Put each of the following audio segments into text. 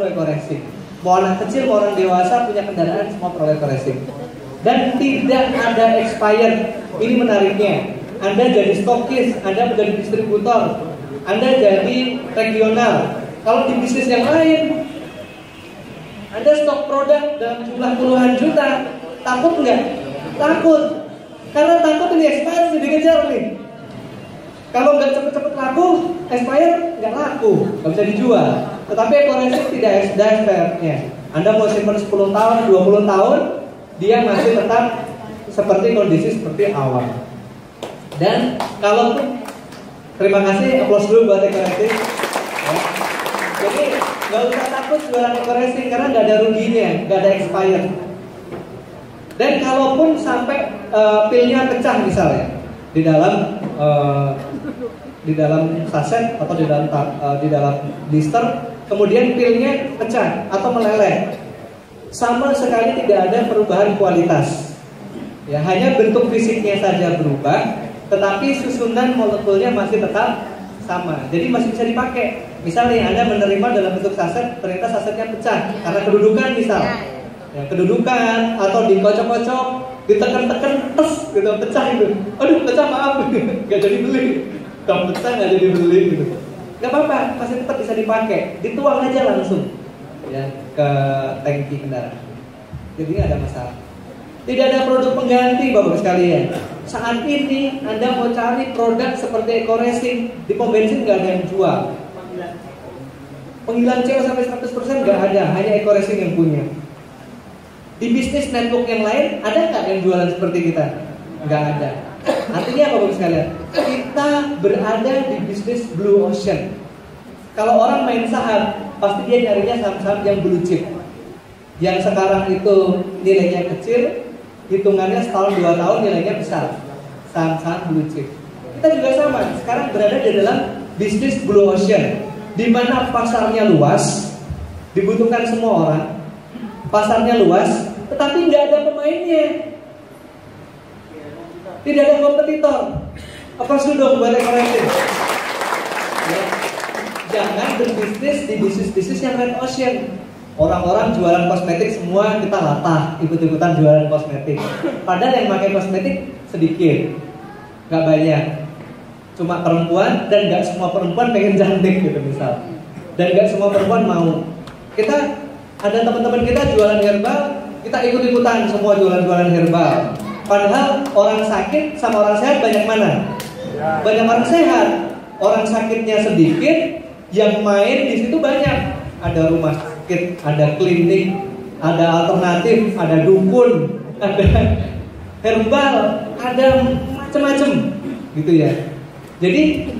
perlu eco-racing. Mau anak kecil, mau orang dewasa punya kendaraan semua perlu eco-racing. Dan tidak ada expired. Ini menariknya. Anda jadi stokis, Anda menjadi distributor, Anda jadi regional. Kalau di bisnis yang lain, Anda stok produk dalam jumlah puluhan juta, takut nggak? Takut. Karena takut ini expired jadi dikejar nih. Kalau nggak cepet-cepet laku, expired nggak laku, nggak bisa dijual. Tetapi eco-racing tidak expirednya. Anda mau simpan 10 tahun, 20 tahun, dia masih tetap seperti kondisi seperti awal. Dan kalaupun, terima kasih, aplaus dulu buat eco-racing. Ya. Jadi nggak usah takut jualan eco-racing karena nggak ada ruginya, nggak ada expired. Dan kalaupun sampai pilnya pecah misalnya di dalam saset atau di dalam blister, kemudian pilnya pecah atau meleleh, sama sekali tidak ada perubahan kualitas. Ya, hanya bentuk fisiknya saja berubah, tetapi susunan molekulnya masih tetap sama. Jadi masih bisa dipakai. Misalnya Anda menerima dalam bentuk saset, ternyata sasetnya pecah karena kedudukan misal. Ya, kedudukan atau dikocok-kocok, ditekan-tekan, gitu, pecah itu. Aduh, pecah, maaf, nggak jadi beli. Kalau pecah nggak jadi beli gitu. Nggak apa-apa, masih tetap bisa dipakai. Dituang aja langsung ya ke tangki kendaraan. Jadi nggak ada masalah. Tidak ada produk pengganti Bapak sekalian. Saat ini Anda mau cari produk seperti eco-racing, di pom bensin nggak ada yang jual. Penghilang CO sampai 100% nggak ada, hanya eco-racing yang punya. Di bisnis network yang lain ada nggak yang jualan seperti kita? Nggak ada. Artinya apa Bapak sekalian? Kita berada di bisnis blue ocean. Kalau orang main saham, pasti dia nyarinya saham-saham yang blue chip, yang sekarang itu nilainya kecil, hitungannya setahun 2 tahun nilainya besar. Saham-saham blue chip. Kita juga sama. Sekarang berada di dalam bisnis blue ocean, di mana pasarnya luas, dibutuhkan semua orang. Pasarnya luas, tetapi nggak ada pemainnya, tidak ada kompetitor. Apa sudah buat eco-racing? Ya. Jangan berbisnis di bisnis-bisnis yang red ocean. Orang-orang jualan kosmetik semua kita latah, ikut-ikutan jualan kosmetik. Padahal yang pakai kosmetik sedikit, nggak banyak. Cuma perempuan, dan nggak semua perempuan pengen cantik gitu misal. Dan nggak semua perempuan mau. Kita ada teman-teman kita jualan herbal, kita ikut-ikutan semua jualan-jualan herbal. Padahal orang sakit sama orang sehat banyak mana? Banyak orang sehat. Orang sakitnya sedikit, yang main di situ banyak. Ada rumah sakit, ada klinik, ada alternatif, ada dukun, ada herbal, ada macam-macam, gitu ya. Jadi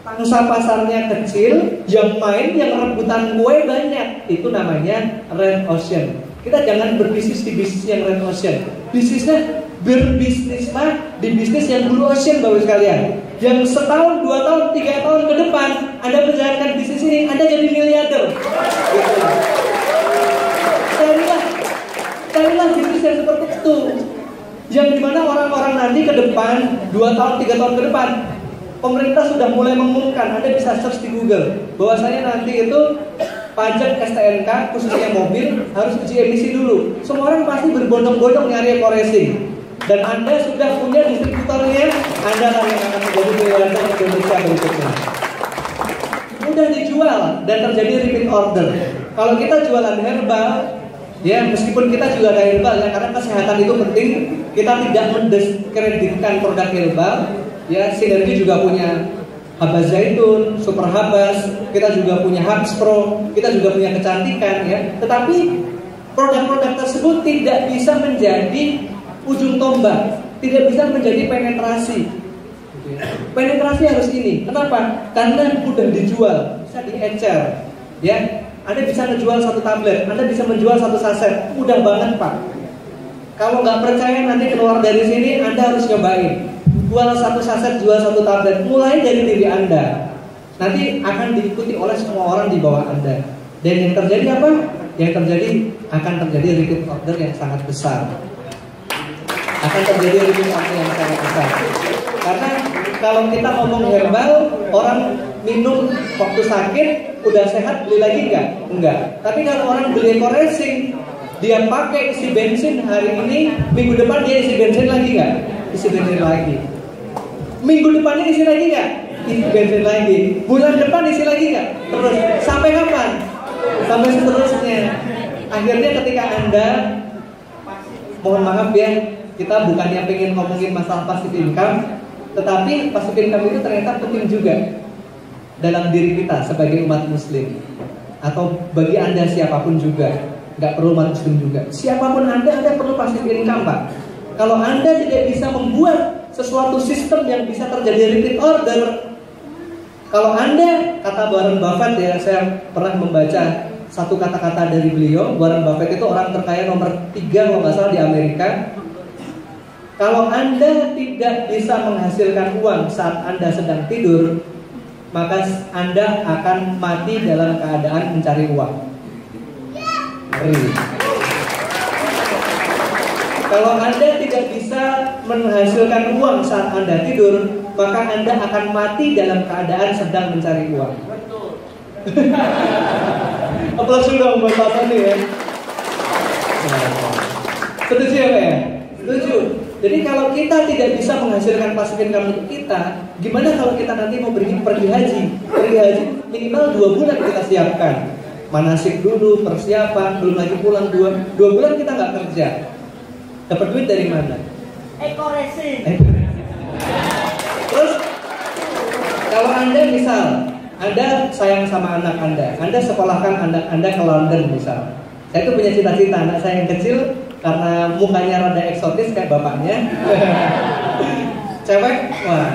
pangsa pasarnya kecil, yang main, yang rebutan kue banyak. Itu namanya red ocean. Kita jangan berbisnis di bisnis yang red ocean. Bisnisnya berbisnislah di bisnis yang blue ocean Bapak sekalian. Yang setahun, 2 tahun, 3 tahun ke depan Anda menjalankan bisnis ini, Anda jadi miliarder. Gitu. Carilah bisnis yang seperti itu, yang dimana orang-orang nanti ke depan 2 tahun, 3 tahun ke depan, pemerintah sudah mulai mengumumkan. Anda bisa search di Google bahwasanya nanti itu pajak STNK khususnya mobil harus uji emisi dulu. Semua orang pasti berbondong-bondong nyari eco-racing. Dan Anda sudah punya distributornya, Anda lah yang akan menjadi miliarder Indonesia berikutnya. Mudah dijual dan terjadi repeat order. Kalau kita jualan herbal, ya meskipun kita juga ada herbal ya, karena kesehatan itu penting. Kita tidak mendiskreditkan produk herbal. Ya, Sinergi juga punya Habas Zaitun, Super Habas, kita juga punya Habs Pro, kita juga punya kecantikan ya. Tetapi produk-produk tersebut tidak bisa menjadi ujung tombak, tidak bisa menjadi penetrasi. Penetrasi harus ini. Kenapa? Karena mudah dijual, bisa diecer. Ya, Anda bisa menjual 1 tablet, Anda bisa menjual 1 saset, mudah banget Pak. Kalau nggak percaya nanti keluar dari sini, Anda harus cobain. Jual 1 saset, jual 1 tablet, mulai dari diri Anda. Nanti akan diikuti oleh semua orang di bawah Anda. Dan yang terjadi apa? Yang terjadi akan terjadi repeat order yang sangat besar. Akan terjadi repeat order yang sangat besar. Karena kalau kita ngomong herbal, orang minum waktu sakit, udah sehat beli lagi nggak? Enggak. Tapi kalau orang beli Eco Racing, dia pakai isi bensin hari ini, minggu depan dia isi bensin lagi nggak? Isi bensin lagi. Minggu depannya isi lagi nggak? Isi bensin lagi. Bulan depan isi lagi nggak? Terus sampai kapan? Sampai seterusnya. Akhirnya ketika Anda, mohon maaf ya, kita bukannya pengen ngomongin masalah passive income, tetapi passive income itu ternyata penting juga dalam diri kita sebagai umat muslim, atau bagi Anda siapapun juga. Nggak perlu umat muslim juga, siapapun Anda perlu passive income, Pak. Kalau Anda tidak bisa membuat sesuatu sistem yang bisa terjadi repeat order, kalau Anda, kata Warren Buffett ya, saya pernah membaca satu kata-kata dari beliau. Warren Buffett itu orang terkaya nomor 3 kalau nggak salah di Amerika. Kalau Anda tidak bisa menghasilkan uang saat Anda sedang tidur, maka Anda akan mati dalam keadaan mencari uang. Kalau Anda tidak bisa menghasilkan uang saat Anda tidur, maka Anda akan mati dalam keadaan sedang mencari uang. Aplaus dong buat Pak Sony ya. Setuju ya Pak ya? Setuju. Jadi kalau kita tidak bisa menghasilkan passive income untuk kita, gimana kalau kita nanti mau pergi haji? Pergi haji minimal 2 bulan kita siapkan. Manasik dulu, persiapan, belum lagi pulang 2 bulan kita nggak kerja. Dapat duit dari mana? Eco Racing. Terus kalau Anda misal Anda sayang sama anak Anda sekolahkan anak Anda ke London misal. Saya itu punya cita-cita anak saya yang kecil, karena mukanya rada eksotis kayak bapaknya. Cewek, wah,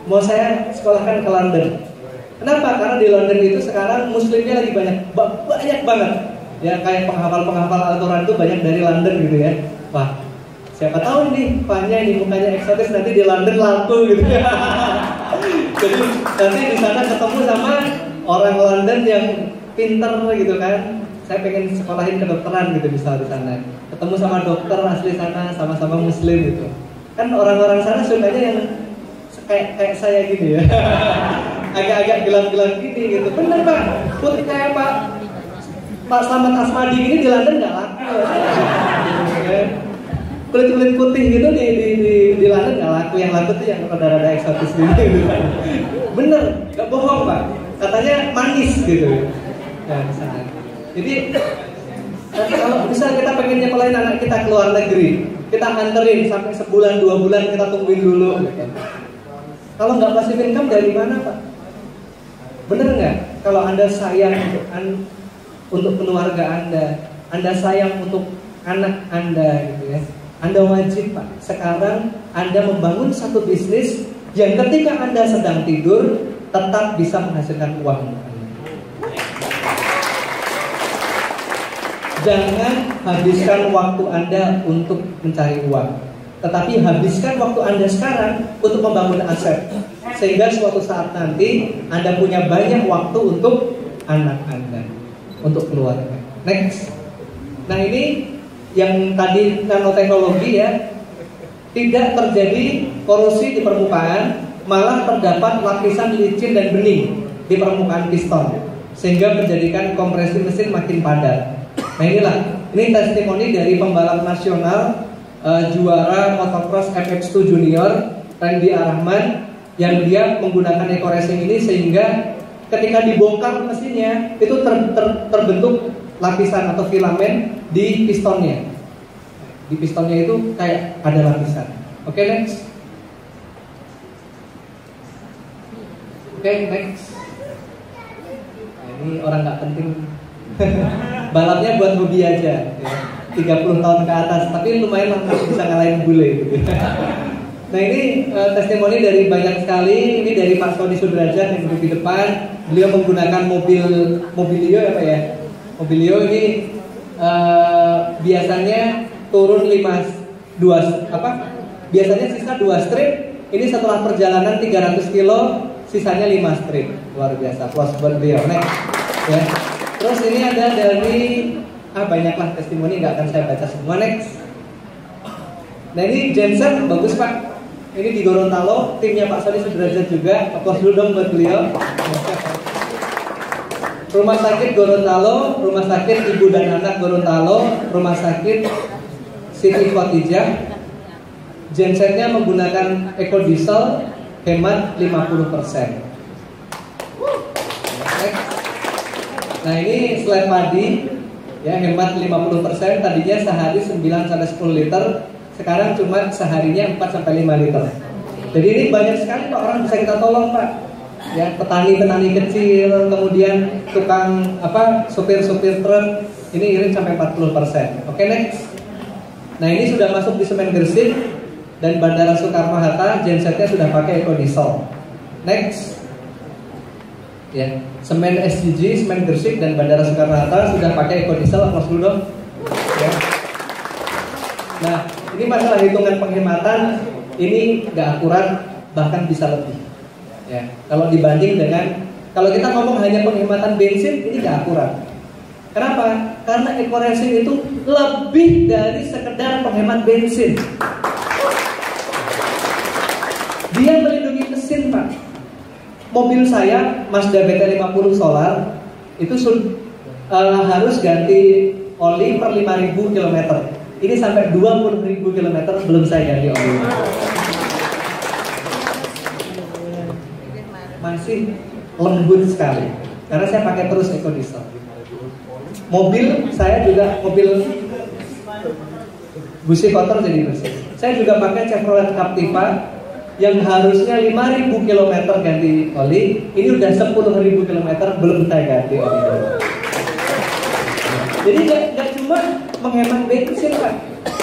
mau saya sekolahkan ke London. Kenapa? Karena di London itu sekarang muslimnya lagi banyak banget. Ya kayak penghafal Al-Quran itu banyak dari London gitu ya. Wah, siapa tahu nih Fanya ini mukanya eksotis, nanti di London laku gitu. Jadi nanti di sana ketemu sama orang London yang pinter gitu kan. Saya pengen sekolahin kedokteran gitu misal di sana. Ketemu sama dokter asli sana, sama-sama muslim gitu. Kan orang-orang sana sukanya yang kayak saya gitu ya. Agak-agak gelap-gelap gini gitu. Bener Pak, putih kayak Pak Slamet Asmadi ini di London nggak laku. Kulit putih gitu di London nggak laku. Yang laku tuh yang rada-rada eksotis gitu. Bener, nggak bohong Pak. Katanya manis gitu. Nah, misalnya. Jadi kalau bisa kita pengen nyekolahin anak kita ke luar negeri, kita anterin sampai sebulan 2 bulan, kita tungguin dulu. Kalau nggak passive income dari mana Pak? Bener nggak? Kalau Anda sayang untuk keluarga Anda sayang untuk anak Anda gitu ya, Anda wajib Pak sekarang Anda membangun satu bisnis yang ketika Anda sedang tidur tetap bisa menghasilkan uang. Jangan habiskan waktu Anda untuk mencari uang, tetapi habiskan waktu Anda sekarang untuk membangun aset, sehingga suatu saat nanti Anda punya banyak waktu untuk anak Anda, untuk keluarga. Next. Nah ini yang tadi nanoteknologi ya, tidak terjadi korosi di permukaan, malah terdapat lapisan licin dan bening di permukaan piston, sehingga menjadikan kompresi mesin makin padat. Nah ini testimoni dari pembalap nasional juara motocross FX2 Junior Randy Arahman, yang dia menggunakan Eco Racing ini sehingga ketika dibongkar mesinnya itu terbentuk lapisan atau filamen di pistonnya. Di pistonnya itu kayak ada lapisan. Oke, next. Oke, next. Nah, ini orang nggak penting. Balapnya buat hobi aja ya. 30 tahun ke atas, tapi lumayan lah masih bisa ngalahin bule gitu. Nah ini testimoni dari banyak sekali. Ini dari Pak Sony Sudrajat yang duduk di depan. Beliau menggunakan mobilio apa ya? Mobilio ini biasanya turun 2 biasanya sisa 2 strip. Ini setelah perjalanan 300 kilo, sisanya 5 strip. Luar biasa. Plus buat beliau. Next ya. Terus ini ada dari banyaklah testimoni, nggak akan saya baca semua. Next. Nah ini Jensen, bagus Pak. Ini di Gorontalo, timnya Pak Sony Sudrajat juga. Aplaus dulu dong buat beliau. Rumah Sakit Gorontalo, Rumah Sakit Ibu dan Anak Gorontalo, Rumah Sakit Siti Khotijah, gensetnya menggunakan ekodiesel, hemat 50%. Nah ini slide padi, ya, hemat 50%. Tadinya sehari 9-10 liter, sekarang cuma seharinya 4-5 liter. Jadi ini banyak sekali Pak orang bisa kita tolong Pak. Ya, petani-petani kecil, kemudian tukang supir-supir truk, ini irit sampai 40%. Oke, next. Nah ini sudah masuk di Semen Gresik dan Bandara Soekarno-Hatta, gensetnya sudah pakai ekodiesel. Next. Ya, Semen SCG, Semen Gresik dan Bandara Soekarno-Hatta sudah pakai ekodiesel. Aplaus dulu dong. Ya. Nah, ini masalah hitungan penghematan ini nggak akurat, bahkan bisa lebih. Ya, kalau dibanding dengan kalau kita ngomong hanya penghematan bensin ini nggak akurat. Kenapa? Karena eco-racing itu lebih dari sekedar penghemat bensin. Dia melindungi mesin Pak. Mobil saya Mazda BT50 solar itu harus ganti oli per 5.000 km. Ini sampai 20.000 km belum saya ganti oli. Masih lembut sekali karena saya pakai terus ekodiesel. Mobil saya juga mobil busi kotor jadi bersih. Saya juga pakai Chevrolet Captiva yang harusnya 5.000 km ganti oli, ini udah 10.000 km belum saya ganti oli. Jadi nggak cuma menghemat bensin Pak,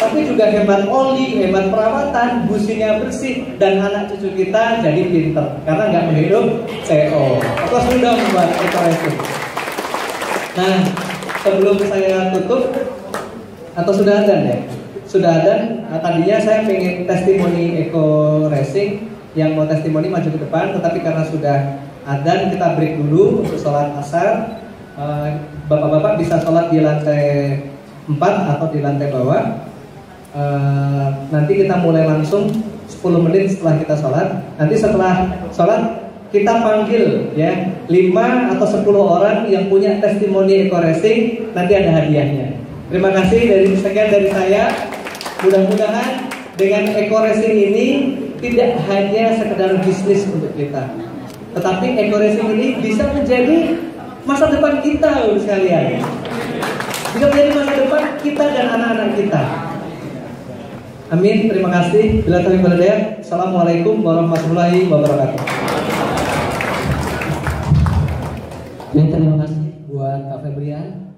tapi juga hemat oli, hemat perawatan, businya bersih, dan anak cucu kita jadi pinter karena nggak menghirup CO. Aplaus sudah membuat eco-racing. Nah, sebelum saya tutup atau sudah ada ya? Sudah ada. Tadinya saya pengen testimoni eco-racing, yang mau testimoni maju ke depan, tetapi karena sudah ada, kita break dulu untuk sholat asar. Bapak-bapak bisa sholat di lantai 4 atau di lantai bawah. Nanti kita mulai langsung 10 menit setelah kita sholat. Nanti setelah sholat kita panggil ya 5 atau 10 orang yang punya testimoni eco-racing, nanti ada hadiahnya. Terima kasih sekian dari saya. Mudah-mudahan dengan eco-racing ini tidak hanya sekedar bisnis untuk kita, tetapi eco-racing ini bisa menjadi masa depan kita sekalian. Bisa menjadi masa depan kita dan anak-anak kita. Amin, terima kasih. Bila taufiq wal hidayah. Assalamualaikum warahmatullahi wabarakatuh. Ya, terima kasih buat Kak Febrian.